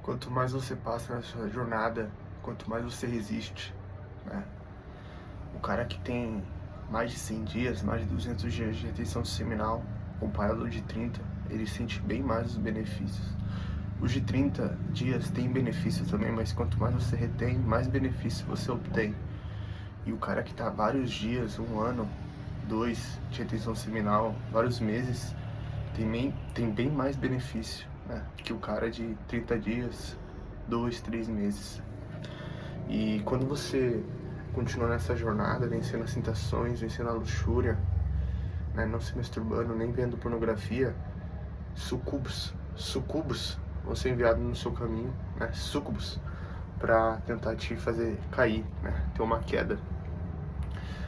Quanto mais você passa na sua jornada, quanto mais você resiste, né? O cara que tem mais de 100 dias, mais de 200 dias de retenção seminal, comparado ao de 30, ele sente bem mais os benefícios. Os de 30 dias têm benefícios também, mas quanto mais você retém, mais benefício você obtém. E o cara que tá vários dias, um ano, dois de retenção seminal, vários meses, tem bem mais benefício, né, que o cara de 30 dias, 2, 3 meses. E quando você continua nessa jornada, vencendo as tentações, vencendo a luxúria, né, não se masturbando, nem vendo pornografia, sucubos vão ser enviados no seu caminho, né, sucubos, para tentar te fazer cair, né, ter uma queda.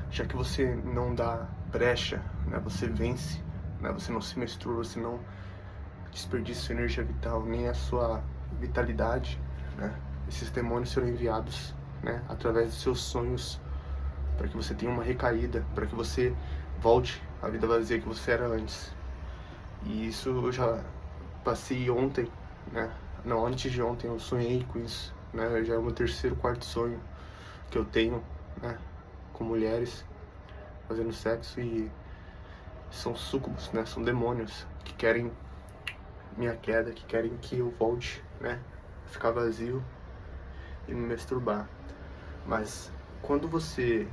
Já que você não dá brecha, né, você vence, né, você não se masturba, você não desperdiça sua energia vital, nem a sua vitalidade, né, esses demônios serão enviados, né, através dos seus sonhos, para que você tenha uma recaída, para que você volte à vida vazia que você era antes. E isso eu já passei ontem, né, não, antes de ontem eu sonhei com isso, né, já é o meu terceiro, quarto sonho que eu tenho, né, com mulheres fazendo sexo, e são súcubos, né, são demônios que querem minha queda, que querem que eu volte, né, ficar vazio e me masturbar. Mas quando você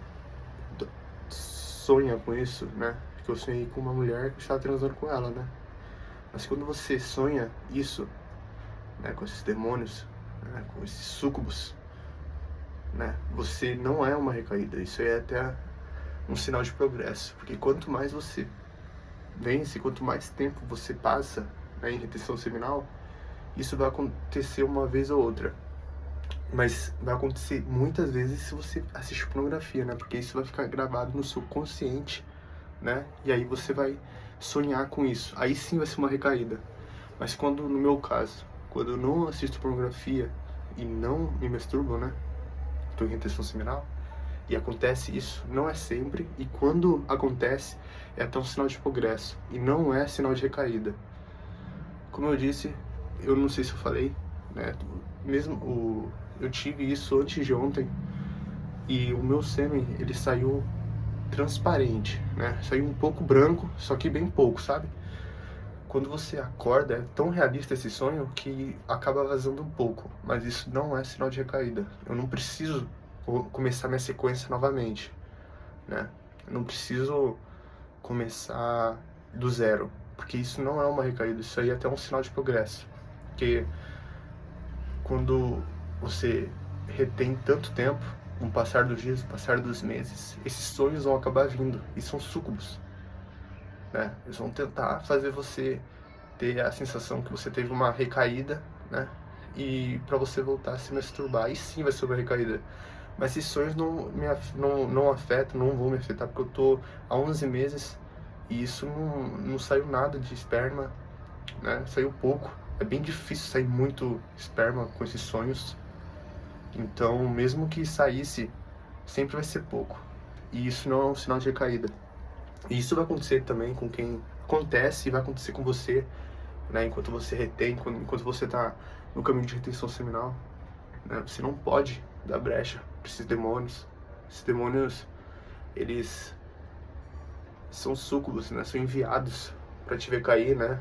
sonha com isso, né, que eu sonhei com uma mulher que estava transando com ela, né, mas quando você sonha isso, né, com esses demônios, né, com esses súcubos, né, você não é uma recaída, isso aí é até um sinal de progresso, porque quanto mais você vence, quanto mais tempo você passa, né, em retenção seminal, isso vai acontecer uma vez ou outra, mas vai acontecer muitas vezes se você assistir pornografia, né, porque isso vai ficar gravado no seu consciente, né, e aí você vai sonhar com isso, aí sim vai ser uma recaída. Mas quando, no meu caso, quando eu não assisto pornografia e não me masturbo, né, estou em retenção seminal, e acontece isso, não é sempre, e quando acontece, é até um sinal de progresso, e não é sinal de recaída. Como eu disse, eu não sei se eu falei, né, eu tive isso antes de ontem, e o meu sêmen, ele saiu transparente, né, saiu um pouco branco, só que bem pouco, sabe? Quando você acorda, é tão realista esse sonho que acaba vazando um pouco, mas isso não é sinal de recaída. Eu não preciso começar minha sequência novamente, né? Eu não preciso começar do zero, porque isso não é uma recaída, isso aí é até um sinal de progresso. Porque quando você retém tanto tempo, com o passar dos dias, com o passar dos meses, esses sonhos vão acabar vindo, e são súcubos, né? Eles vão tentar fazer você ter a sensação que você teve uma recaída, né? E para você voltar a se masturbar, aí sim vai ser uma recaída. Mas esses sonhos não afetam, não vão me afetar, porque eu tô há 11 meses e isso não saiu nada de esperma, né? Saiu pouco. É bem difícil sair muito esperma com esses sonhos. Então, mesmo que saísse, sempre vai ser pouco. E isso não é um sinal de recaída. E isso vai acontecer também com quem acontece, e vai acontecer com você, né? Enquanto você retém, enquanto você tá no caminho de retenção seminal, né? Você não pode dar brecha para esses demônios. Esses demônios, eles são súcubos, né? São enviados para te ver cair, né?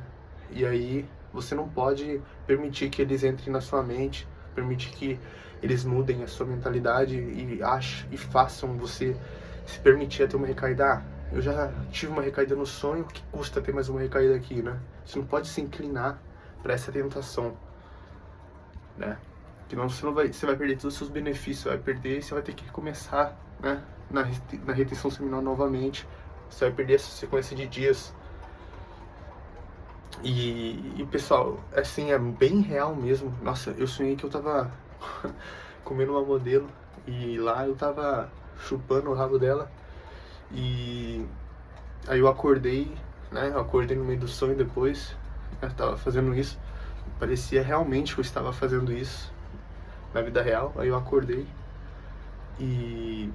E aí você não pode permitir que eles entrem na sua mente, permitir que eles mudem a sua mentalidade e façam você se permitir a ter uma recaída. Eu já tive uma recaída no sonho, que custa ter mais uma recaída aqui, né? Você não pode se inclinar para essa tentação, né? Senão você vai perder todos os seus benefícios, vai perder e você vai ter que começar, né, na retenção seminal novamente. Você vai perder essa sequência de dias. E pessoal, assim, é bem real mesmo. Nossa, eu sonhei que eu tava comendo uma modelo e lá eu tava chupando o rabo dela. E aí eu acordei, né? Eu acordei no meio do sonho depois. Eu tava fazendo isso. Parecia realmente que eu estava fazendo isso na vida real. Aí eu acordei e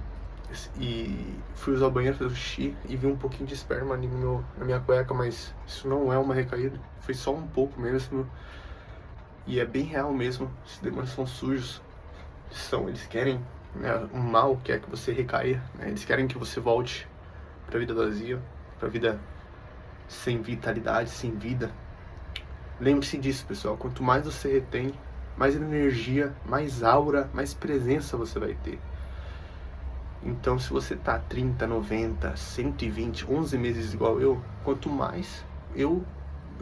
fui usar o banheiro, fazer xixi e vi um pouquinho de esperma ali na minha cueca, mas isso não é uma recaída, foi só um pouco mesmo. E é bem real mesmo, esses demônios são sujos, eles querem, né, o mal quer que você recaia, né, eles querem que você volte pra vida vazia, pra vida sem vitalidade, sem vida. Lembre-se disso, pessoal, quanto mais você retém, mais energia, mais aura, mais presença você vai ter. Então, se você tá 30, 90, 120, 11 meses igual eu, quanto mais eu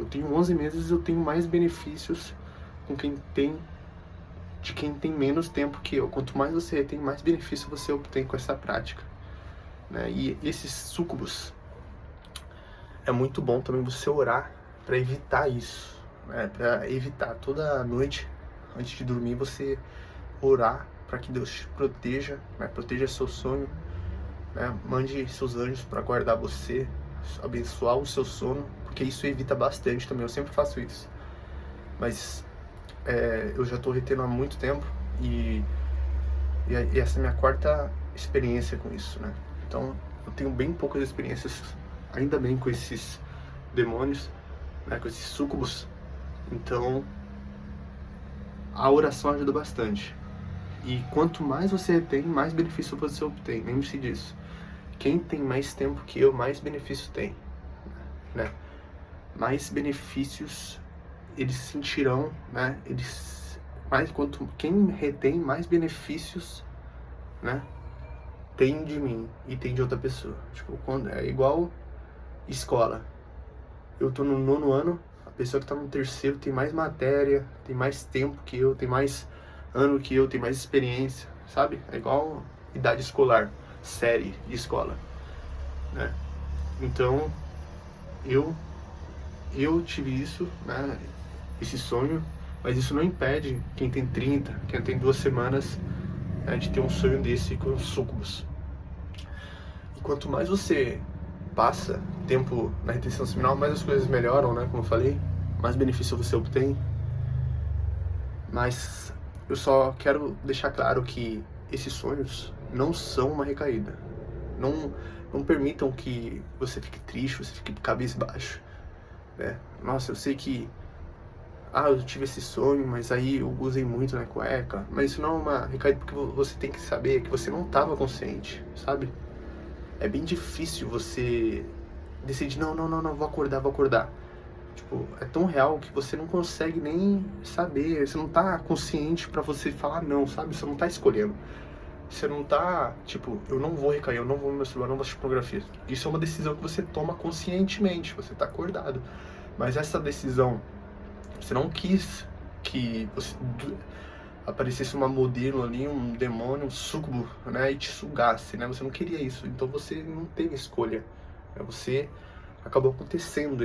tenho 11 meses, eu tenho mais benefícios de quem tem menos tempo que eu. Quanto mais você tem, mais benefício você obtém com essa prática, né? E esses súcubos, é muito bom também você orar para evitar isso, né? Para evitar toda noite, antes de dormir, você orar para que Deus te proteja, né? Proteja seu sonho, né? Mande seus anjos para guardar você, abençoar o seu sono, porque isso evita bastante também. Eu sempre faço isso, mas eu já estou retendo há muito tempo e essa é a minha quarta experiência com isso, né? Então eu tenho bem poucas experiências, ainda bem, com esses demônios, né? Com esses súcubos. Então a oração ajuda bastante. E quanto mais você retém, mais benefício você obtém. Lembre-se disso. Quem tem mais tempo que eu, mais benefício tem, né? Mais benefícios eles sentirão, né? Quem retém, mais benefícios, né, tem de mim e tem de outra pessoa. Tipo, quando é igual escola. Eu tô no 9º ano, a pessoa que tá no 3º tem mais matéria, tem mais tempo que eu, tem mais ano que eu, tem mais experiência, sabe? É igual idade escolar, série de escola, né? Então, eu tive isso, né? Esse sonho, mas isso não impede quem tem 30, quem tem 2 semanas, né, de ter um sonho desse com os súcubos. E quanto mais você passa tempo na retenção seminal, mais as coisas melhoram, né? Como eu falei, mais benefício você obtém. Mas eu só quero deixar claro que esses sonhos não são uma recaída. Não permitam que você fique triste, você fique cabisbaixo, né? Nossa, eu sei que eu tive esse sonho, mas aí eu usei muito na cueca. Mas isso não é uma recaída, porque você tem que saber que você não estava consciente, sabe? É bem difícil você decidir, não, vou acordar. Tipo, é tão real que você não consegue nem saber, você não tá consciente pra você falar não, sabe? Você não tá escolhendo. Você não tá, tipo, eu não vou recair, eu não vou me masturbar, eu não vou assistir pornografia. Isso é uma decisão que você toma conscientemente, você tá acordado. Mas essa decisão, você não quis que aparecesse uma modelo ali, um demônio, um súcubo, né, e te sugasse, né? Você não queria isso, então você não teve escolha, né? Você acabou acontecendo,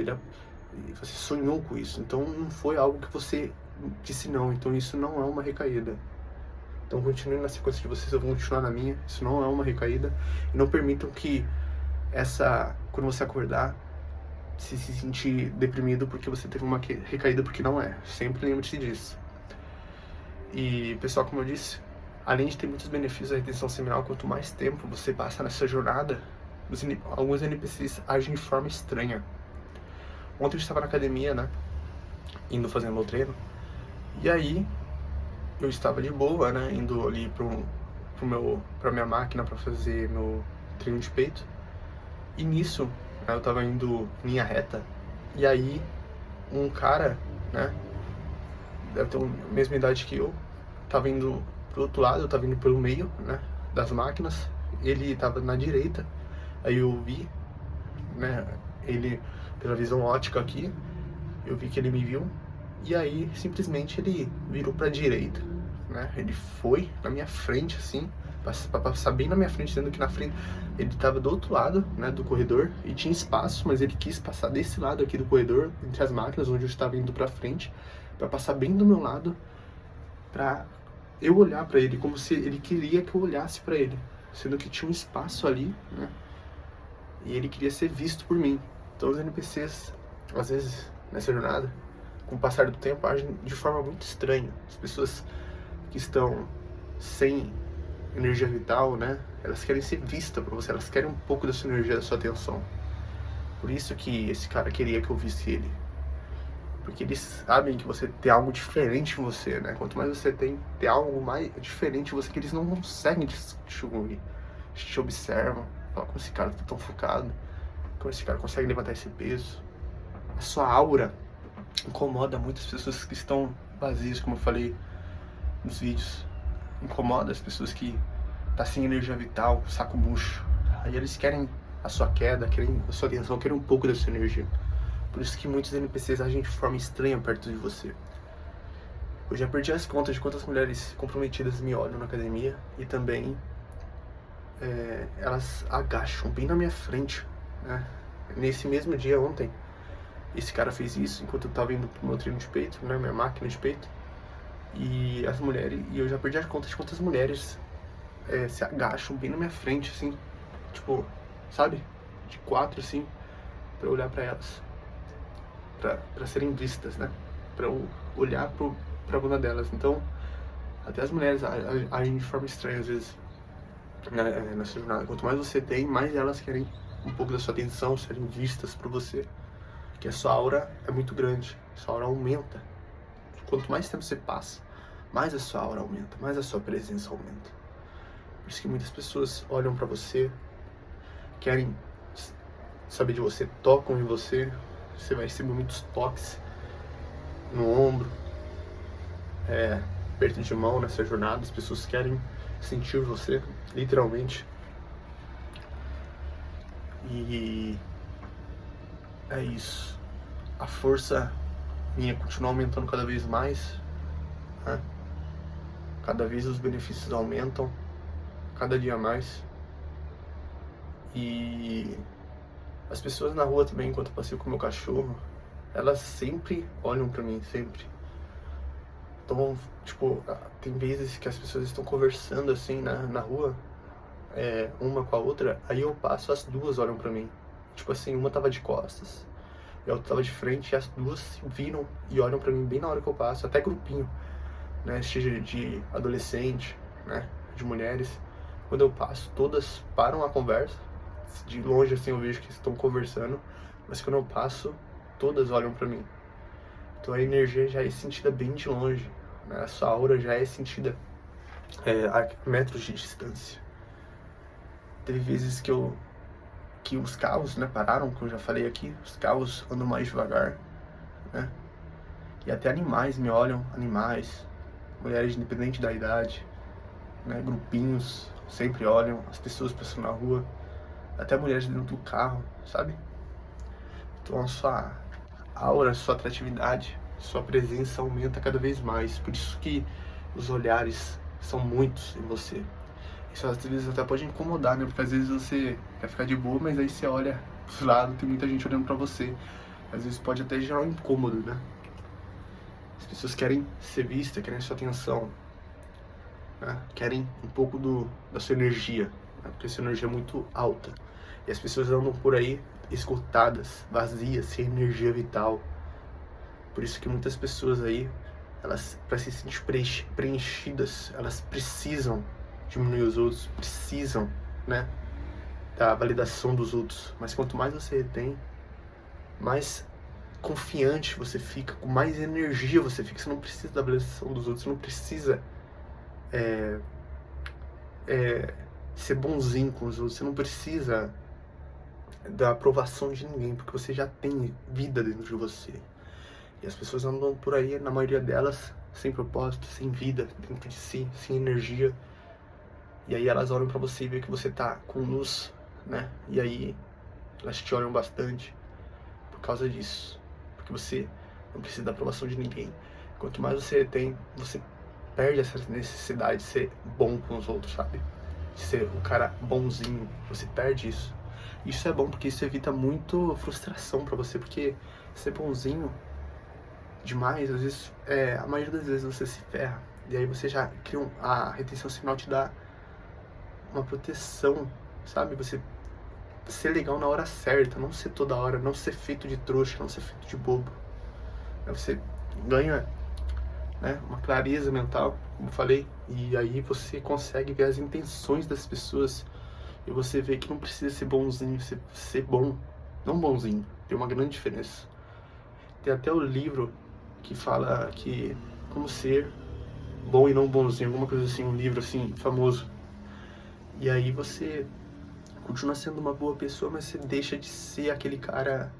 você sonhou com isso, então não foi algo que você disse não, então isso não é uma recaída. Então continue na sequência de vocês, eu vou continuar na minha, isso não é uma recaída, e não permitam que quando você acordar, se sentir deprimido porque você teve uma recaída, porque não é. Sempre lembre-se disso. E, pessoal, como eu disse, além de ter muitos benefícios da retenção seminal, quanto mais tempo você passa nessa jornada, alguns NPCs agem de forma estranha. Ontem eu estava na academia, né, indo fazer meu treino, e aí eu estava de boa, né, indo ali pra minha máquina pra fazer meu treino de peito, e nisso eu tava indo em linha reta, e aí um cara, né, deve ter a mesma idade que eu, tava indo pro outro lado, eu tava indo pelo meio, né, das máquinas, ele tava na direita, aí eu vi, né, ele, pela visão ótica aqui, eu vi que ele me viu, e aí simplesmente ele virou pra direita, né, ele foi na minha frente, assim, pra passar bem na minha frente, sendo que na frente ele tava do outro lado, né, do corredor, e tinha espaço, mas ele quis passar desse lado aqui do corredor, entre as máquinas, onde eu estava indo pra frente, pra passar bem do meu lado, pra eu olhar pra ele, como se ele queria que eu olhasse pra ele, sendo que tinha um espaço ali, né, e ele queria ser visto por mim. Então os NPCs, às vezes, nessa jornada, com o passar do tempo, agem de forma muito estranha. As pessoas que estão sem energia vital, né, elas querem ser vistas por você, elas querem um pouco da sua energia, da sua atenção. Por isso que esse cara queria que eu visse ele. Porque eles sabem que você tem algo diferente em você, né? Quanto mais você tem algo mais diferente em você, que eles não conseguem te ouvir. Te observam, falam como esse cara tá tão focado, como esse cara consegue levantar esse peso. A sua aura incomoda muitas pessoas que estão vazias, como eu falei nos vídeos. Incomoda as pessoas que tá sem energia vital, saco murcho. Aí eles querem a sua queda, querem a sua atenção, querem um pouco da sua energia. Por isso que muitos NPCs agem de forma estranha perto de você. Eu já perdi as contas de quantas mulheres comprometidas me olham na academia e também elas agacham bem na minha frente, né? Nesse mesmo dia, ontem, esse cara fez isso enquanto eu tava indo pro meu treino de peito, né? Minha máquina de peito. E as mulheres, e eu já perdi as contas de quantas mulheres se agacham bem na minha frente, assim, tipo, sabe? De 4, assim, pra eu olhar pra elas. Pra serem vistas, né? Pra eu olhar pra bunda delas. Então, até as mulheres agem de forma estranha às vezes nessa jornada. Quanto mais você tem, mais elas querem um pouco da sua atenção, serem vistas por você. Porque a sua aura é muito grande, a sua aura aumenta. Quanto mais tempo você passa, mais a sua aura aumenta, mais a sua presença aumenta. Por isso que muitas pessoas olham pra você, querem saber de você, tocam em você. Você vai receber muitos toques no ombro, aperto de mão nessa jornada. As pessoas querem sentir você, literalmente. E é isso. A força minha continua aumentando cada vez mais, né? Cada vez os benefícios aumentam, cada dia mais. E as pessoas na rua também, enquanto eu passeio com o meu cachorro, elas sempre olham pra mim, sempre. Então, tipo, tem vezes que as pessoas estão conversando assim na rua, uma com a outra, aí eu passo, as duas olham pra mim. Tipo assim, uma tava de costas e a outra tava de frente, e as duas se viram e olham pra mim bem na hora que eu passo, até grupinho, né, seja de adolescente, né, de mulheres. Quando eu passo, todas param a conversa. De longe assim eu vejo que estão conversando, mas quando eu passo, todas olham pra mim. Então a energia já é sentida bem de longe, né? A sua aura já é sentida a metros de distância. Teve vezes que os carros, né, pararam, como eu já falei aqui, os carros andam mais devagar, né? E até animais me olham, animais, mulheres independente da idade, né, grupinhos sempre olham, as pessoas passando na rua, até mulheres dentro do carro, sabe? Então a sua aura, sua atratividade, sua presença aumenta cada vez mais. Por isso que os olhares são muitos em você. Isso às vezes até pode incomodar, né? Porque às vezes você quer ficar de boa, mas aí você olha pro lado, tem muita gente olhando pra você. Às vezes pode até gerar um incômodo, né? As pessoas querem ser vistas, querem sua atenção, né? Querem um pouco da sua energia, né? Porque a sua energia é muito alta. E as pessoas andam por aí esgotadas, vazias, sem energia vital. Por isso que muitas pessoas aí, elas, para se sentir preenchidas, elas precisam diminuir os outros, precisam, né, da validação dos outros. Mas quanto mais você tem, mais confiante você fica, com mais energia você fica. Você não precisa da validação dos outros, você não precisa ser bonzinho com os outros, você não precisa da aprovação de ninguém, porque você já tem vida dentro de você. E as pessoas andam por aí, na maioria delas, sem propósito, sem vida dentro de si, sem energia. E aí elas olham pra você e veem que você tá com luz, né? E aí elas te olham bastante por causa disso. Porque você não precisa da aprovação de ninguém. Quanto mais você tem, você perde essa necessidade de ser bom com os outros, sabe? De ser o cara bonzinho. Você perde isso. Isso é bom porque isso evita muito frustração pra você. Porque ser bonzinho demais, às vezes, a maioria das vezes você se ferra. E aí você já cria a retenção seminal te dá uma proteção, sabe? Você ser legal na hora certa, não ser toda hora, não ser feito de trouxa, não ser feito de bobo. Aí você ganha, né, uma clareza mental, como eu falei, e aí você consegue ver as intenções das pessoas e você vê que não precisa ser bonzinho, ser bom, não bonzinho, tem uma grande diferença. Tem até o livro que fala que como ser bom e não bonzinho, alguma coisa assim, um livro assim famoso. E aí você continua sendo uma boa pessoa, mas você deixa de ser aquele cara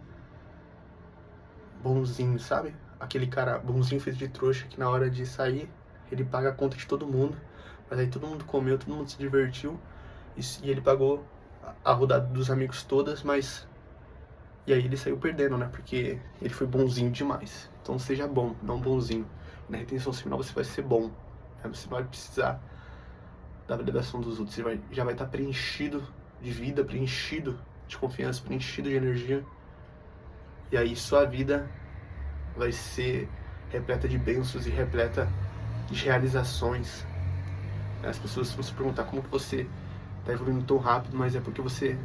bonzinho, sabe? Aquele cara bonzinho feito de trouxa que na hora de sair ele paga a conta de todo mundo, mas aí todo mundo comeu, todo mundo se divertiu e ele pagou a rodada dos amigos todas, mas e aí ele saiu perdendo, né? Porque ele foi bonzinho demais. Então seja bom, não bonzinho. Na retenção seminal você vai ser bom, né? Você não vai precisar da validação dos outros, você já vai estar preenchido de vida, preenchido de confiança, preenchido de energia. E aí sua vida vai ser repleta de bênçãos e repleta de realizações. As pessoas vão se perguntar como que você está evoluindo tão rápido, mas é porque você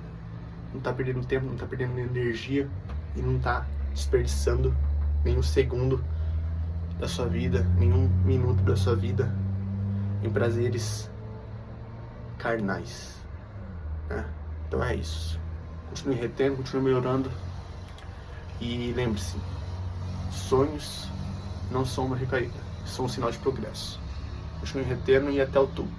não está perdendo tempo, não está perdendo energia e não está desperdiçando nenhum segundo da sua vida, nenhum minuto da sua vida em prazeres carnais, né? Então é isso. Continue retendo, continue melhorando. E lembre-se, sonhos não são uma recaída, são um sinal de progresso. Continue retendo e até o topo.